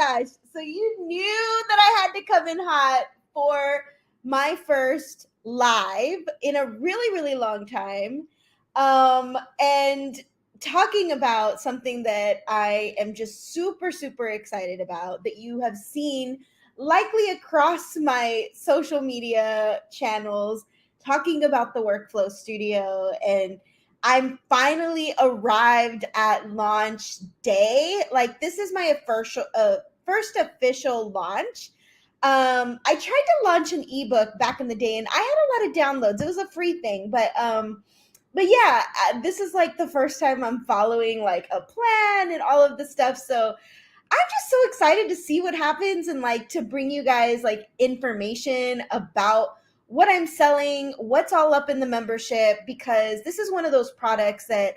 gosh. So you knew that I had to come in hot for my first live in a really, really long time. And talking about something that I am just super, super excited about that you have seen likely across my social media channels, talking about the Workflow Studio. And I'm finally arrived at launch day. Like, this is my first official launch. I tried to launch an ebook back in the day, and I had a lot of downloads. It was a free thing, but yeah, this is like the first time I'm following like a plan and all of the stuff. So I'm just so excited to see what happens and like to bring you guys like information about what I'm selling, what's all up in the membership, because this is one of those products that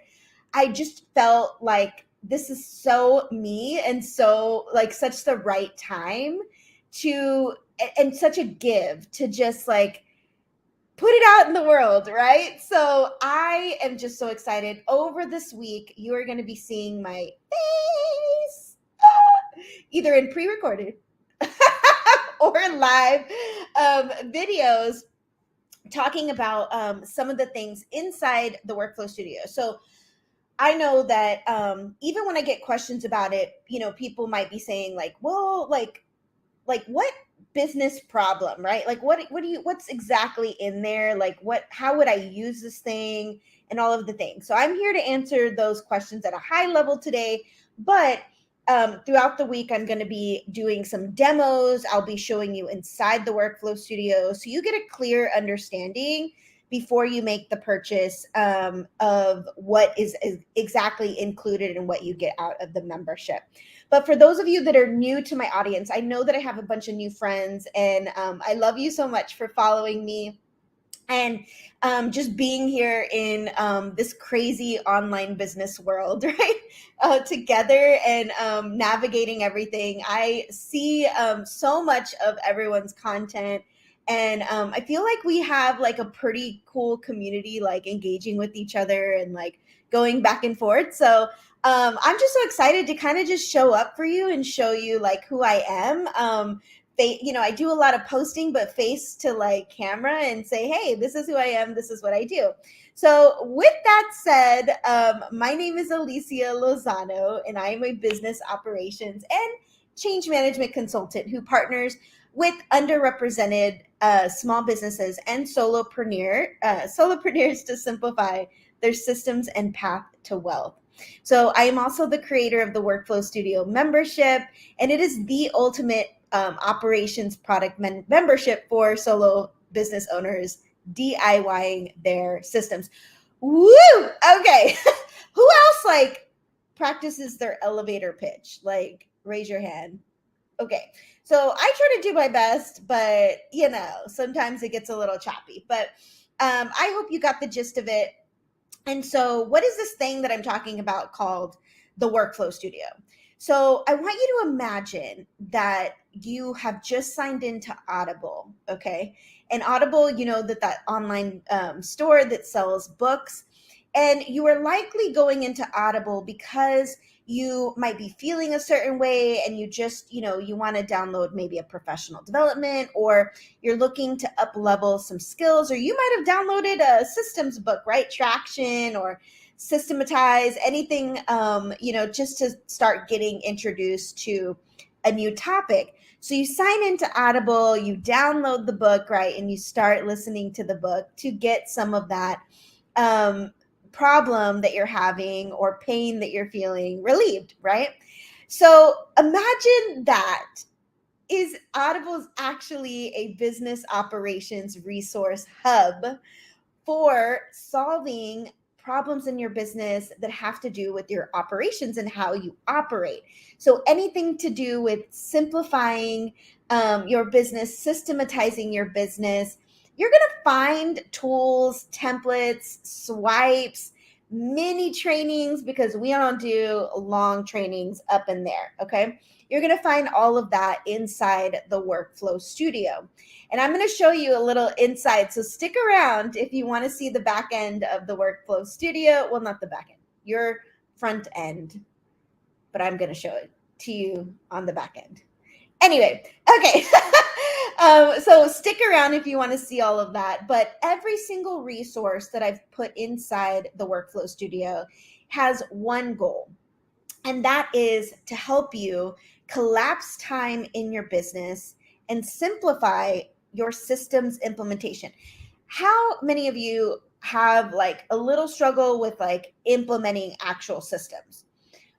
I just felt like this is so me and so like such the right time to, and such a give to just like put it out in the world, right? So I am just so excited. Over this week, you are going to be seeing my face either in pre-recorded or live videos talking about some of the things inside the Workflow Studio. So I know that even when I get questions about it, you know, people might be saying like, well, like what business problem, right? Like what's exactly in there? Like how would I use this thing and all of the things? So I'm here to answer those questions at a high level today, but throughout the week, I'm going to be doing some demos. I'll be showing you inside the Workflow Studio so you get a clear understanding before you make the purchase of what is exactly included and what you get out of the membership. But for those of you that are new to my audience, I know that I have a bunch of new friends, and I love you so much for following me and just being here in this crazy online business world, right? Together and navigating everything. I see so much of everyone's content. And I feel like we have like a pretty cool community, like engaging with each other and like going back and forth. So I'm just so excited to kind of just show up for you and show you like who I am. I do a lot of posting, but face to like camera and say, hey, this is who I am. This is what I do. So with that said, my name is Alicia Lozano, and I am a business operations and change management consultant who partners with underrepresented small businesses and solopreneurs to simplify their systems and path to wealth. So I am also the creator of the Workflow Studio membership, and it is the ultimate operations product membership for solo business owners DIYing their systems. Woo! Okay. Who else like practices their elevator pitch? Like, raise your hand. Okay. So I try to do my best, but you know, sometimes it gets a little choppy. But I hope you got the gist of it. And so, what is this thing that I'm talking about called the Workflow Studio? So, I want you to imagine that you have just signed into Audible, okay? And Audible, you know, that online store that sells books. And you are likely going into Audible because you might be feeling a certain way and you just, you know, you want to download maybe a professional development, or you're looking to up level some skills, or you might have downloaded a systems book, right? Traction or Systematize, anything, just to start getting introduced to a new topic. So you sign into Audible, you download the book, right? And you start listening to the book to get some of that problem that you're having or pain that you're feeling relieved, right? So imagine that is Audible's actually a business operations resource hub for solving problems in your business that have to do with your operations and how you operate. So anything to do with simplifying your business, systematizing your business, you're going to find tools, templates, swipes, mini trainings, because we don't do long trainings up in there, okay? You're going to find all of that inside the Workflow Studio. And I'm going to show you a little insight. So stick around if you want to see the back end of the Workflow Studio. Well, not the back end, your front end, but I'm going to show it to you on the back end. Anyway, okay. So stick around if you want to see all of that. But every single resource that I've put inside the Workflow Studio has one goal, and that is to help you collapse time in your business and simplify your systems implementation. How many of you have like a little struggle with like implementing actual systems?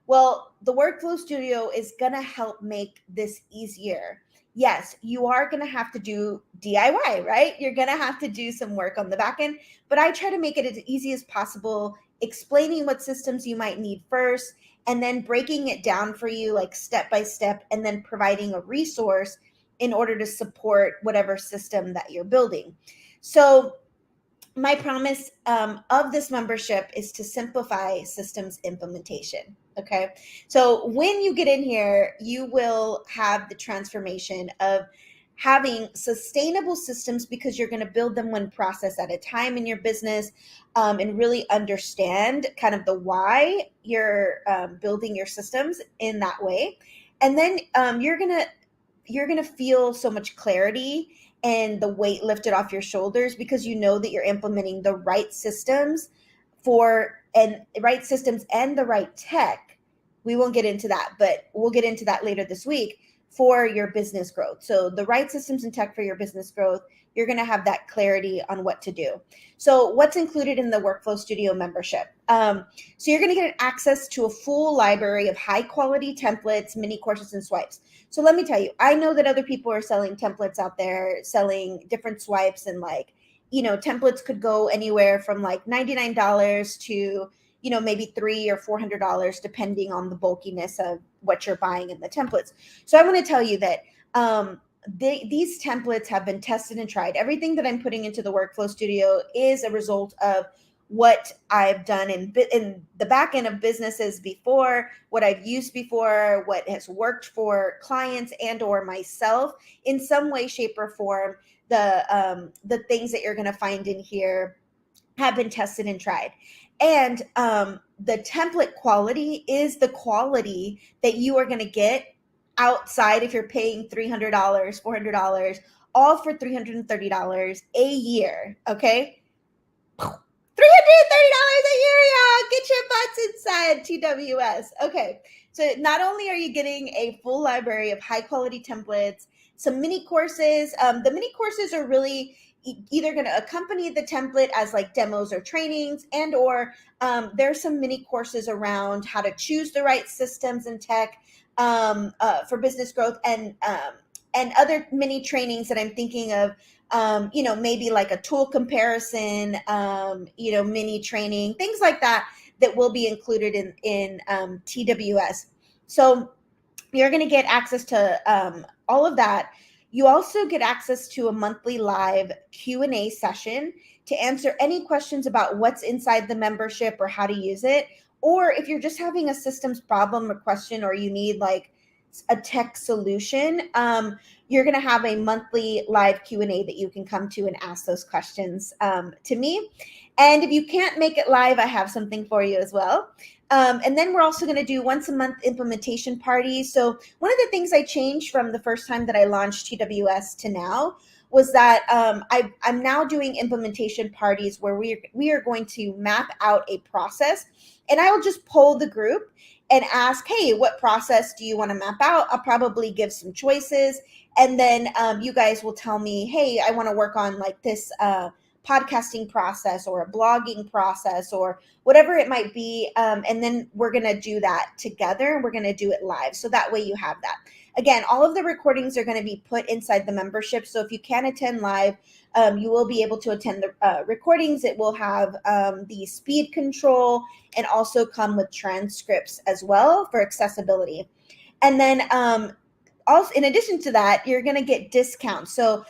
Well, the Workflow Studio is going to help make this easier. Yes, you are going to have to do DIY, right? You're going to have to do some work on the back end, but I try to make it as easy as possible, explaining what systems you might need first, and then breaking it down for you like step by step, and then providing a resource in order to support whatever system that you're building. So my promise of this membership is to simplify systems implementation. Okay. So when you get in here, you will have the transformation of having sustainable systems because you're going to build them one process at a time in your business, and really understand kind of the why you're building your systems in that way. And then you're going to feel so much clarity and the weight lifted off your shoulders because you know that you're implementing the right systems and the right tech. We won't get into that, but we'll get into that later this week for your business growth. So the right systems and tech for your business growth, you're going to have that clarity on what to do. So what's included in the Workflow Studio membership? So you're going to get access to a full library of high quality templates, mini courses, and swipes. So let me tell you, I know that other people are selling templates out there, selling different swipes, and like, templates could go anywhere from like $99 to, maybe $300 or $400, depending on the bulkiness of what you're buying in the templates. So I want to tell you that these templates have been tested and tried. Everything that I'm putting into the Workflow Studio is a result of what I've done in the back end of businesses before, what I've used before, what has worked for clients and or myself in some way, shape, or form. The things that you're going to find in here have been tested and tried. And the template quality is the quality that you are going to get outside if you're paying $300, $400, all for $330 a year. Okay. $330 a year, y'all. Get your butts inside TWS. Okay. So not only are you getting a full library of high quality templates, some mini courses. The mini courses are really either going to accompany the template as like demos or trainings, and or there's some mini courses around how to choose the right systems and tech for business growth, and other mini trainings that I'm thinking of. Maybe like a tool comparison, mini training, things like that will be included in TWS. So you're going to get access to all of that. You also get access to a monthly live Q&A session to answer any questions about what's inside the membership or how to use it. Or if you're just having a systems problem or question, or you need like a tech solution, you're going to have a monthly live Q&A that you can come to and ask those questions to me. And if you can't make it live, I have something for you as well. And then we're also going to do once a month implementation parties. So one of the things I changed from the first time that I launched TWS to now was that I'm now doing implementation parties where we are going to map out a process, and I will just poll the group and ask, hey, what process do you want to map out? I'll probably give some choices. And then you guys will tell me, hey, I want to work on like this podcasting process or a blogging process or whatever it might be. And then we're going to do that together. We're going to do it live. So that way you have that. Again, all of the recordings are going to be put inside the membership. So if you can attend live, you will be able to attend the recordings. It will have the speed control and also come with transcripts as well for accessibility. And then also, in addition to that, you're going to get discounts. So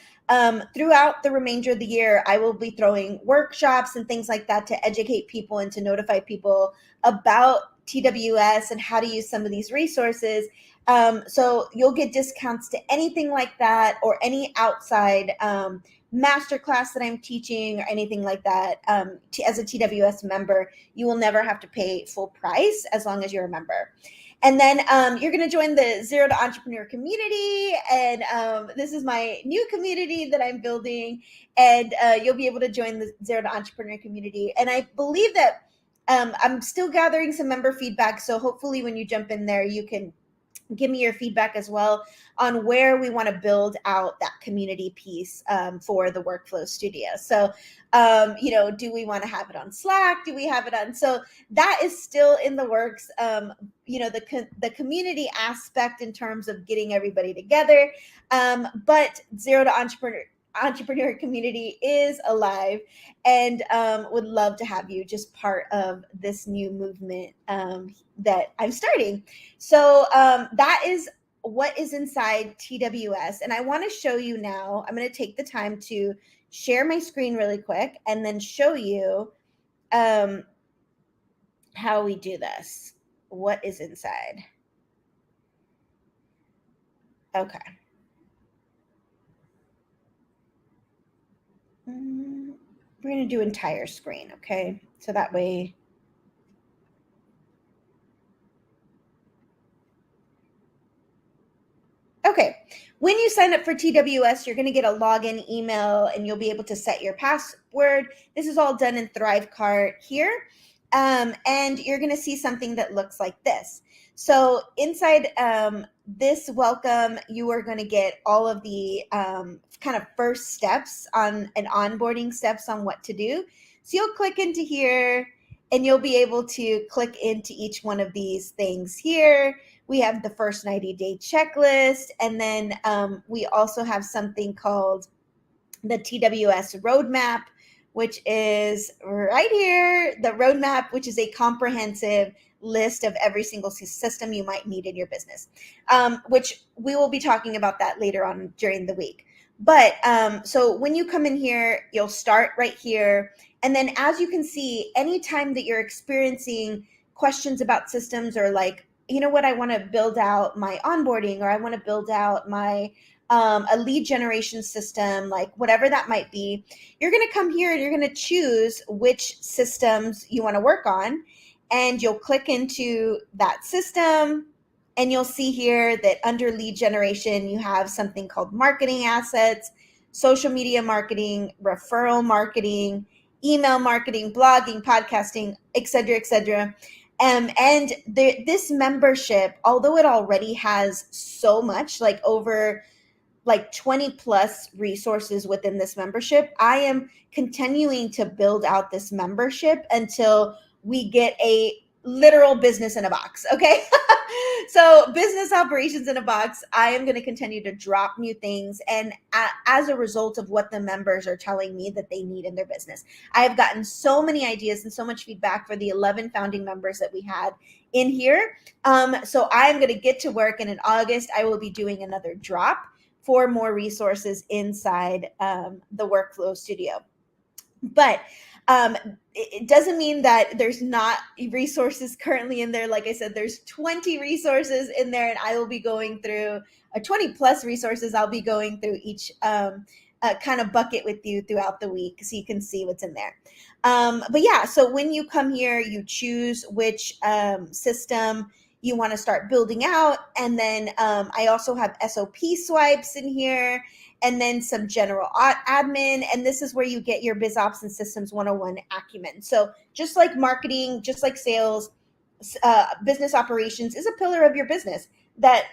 throughout the remainder of the year, I will be throwing workshops and things like that to educate people and to notify people about TWS and how to use some of these resources. So you'll get discounts to anything like that, or any outside masterclass that I'm teaching or anything like that. As a TWS member, you will never have to pay full price as long as you're a member. And then you're going to join the Zero to Entrepreneur community. And this is my new community that I'm building. And you'll be able to join the Zero to Entrepreneur community. And I believe that I'm still gathering some member feedback. So hopefully when you jump in there, you can give me your feedback as well on where we want to build out that community piece for the Workflow Studio. So, do we want to have it on Slack? Do we have it on? So that is still in the works. The community aspect in terms of getting everybody together. But Zero to Entrepreneur community is alive, and would love to have you just part of this new movement that I'm starting. So that is what is inside TWS. And I want to show you now. I'm going to take the time to share my screen really quick and then show you how we do this. What is inside? Okay. We're going to do entire screen. Okay. So that way. Okay, when you sign up for TWS, you're going to get a login email and you'll be able to set your password. This is all done in Thrivecart here. And you're going to see something that looks like this. So inside this welcome, you are going to get all of the kind of first steps on an onboarding steps on what to do. So you'll click into here and you'll be able to click into each one of these things here. We have the first 90-day checklist, and then we also have something called the TWS roadmap, which is right here, the roadmap, which is a comprehensive list of every single system you might need in your business, which we will be talking about that later on during the week. But so when you come in here, you'll start right here. And then as you can see, anytime that you're experiencing questions about systems or like, you know what, I want to build out my onboarding, or I want to build out my a lead generation system, like whatever that might be, you're going to come here and you're going to choose which systems you want to work on. And you'll click into that system. And you'll see here that under lead generation, you have something called marketing assets, social media marketing, referral marketing, email marketing, blogging, podcasting, et cetera, et cetera. And this membership, although it already has so much, like over like 20 plus resources within this membership, I am continuing to build out this membership until we get a literal business in a box. Okay. So business operations in a box, I am going to continue to drop new things. And as a result of what the members are telling me that they need in their business, I have gotten so many ideas and so much feedback for the 11 founding members that we had in here. So I'm going to get to work. And in August, I will be doing another drop for more resources inside the Workflow Studio. But it doesn't mean that there's not resources currently in there. Like I said, there's 20 resources in there, and I will be going through 20 plus resources. I'll be going through each kind of bucket with you throughout the week so you can see what's in there. But yeah, so when you come here, you choose which system you want to start building out. And then I also have SOP swipes in here, and then some general admin. And this is where you get your biz ops and systems 101 acumen. So just like marketing, just like sales, business operations is a pillar of your business that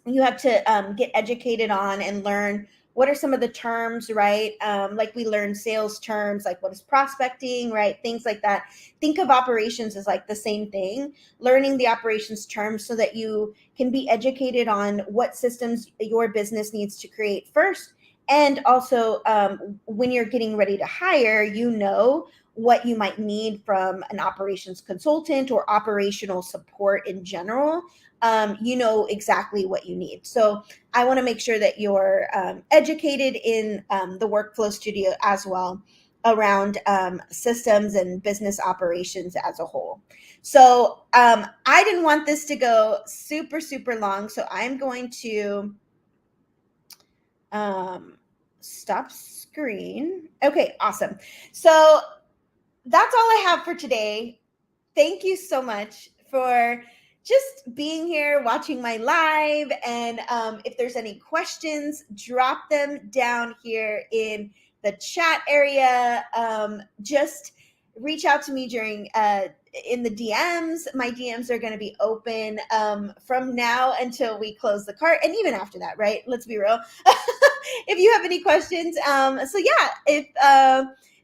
you have to get educated on and learn what are some of the terms, right? Like we learn sales terms, like what is prospecting, right? Things like that. Think of operations as like the same thing, learning the operations terms so that you can be educated on what systems your business needs to create first. And also when you're getting ready to hire, you know what you might need from an operations consultant or operational support in general. You know exactly what you need. So I want to make sure that you're educated in the Workflow Studio as well around systems and business operations as a whole. So I didn't want this to go super, super long. So I'm going to stop screen. Okay, awesome. So that's all I have for today. Thank you so much for just being here, watching my live. And if there's any questions, drop them down here in the chat area. Just reach out to me during in the DMs. My DMs are going to be open from now until we close the cart, and even after that, right? Let's be real. If you have any questions, so yeah, if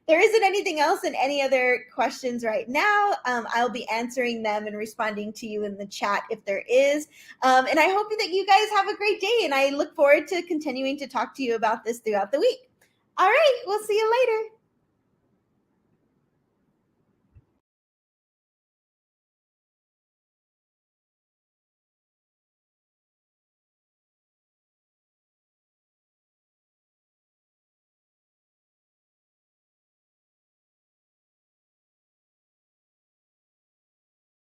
there isn't anything else and any other questions right now, I'll be answering them and responding to you in the chat if there is. And I hope that you guys have a great day, and I look forward to continuing to talk to you about this throughout the week. All right, we'll see you later.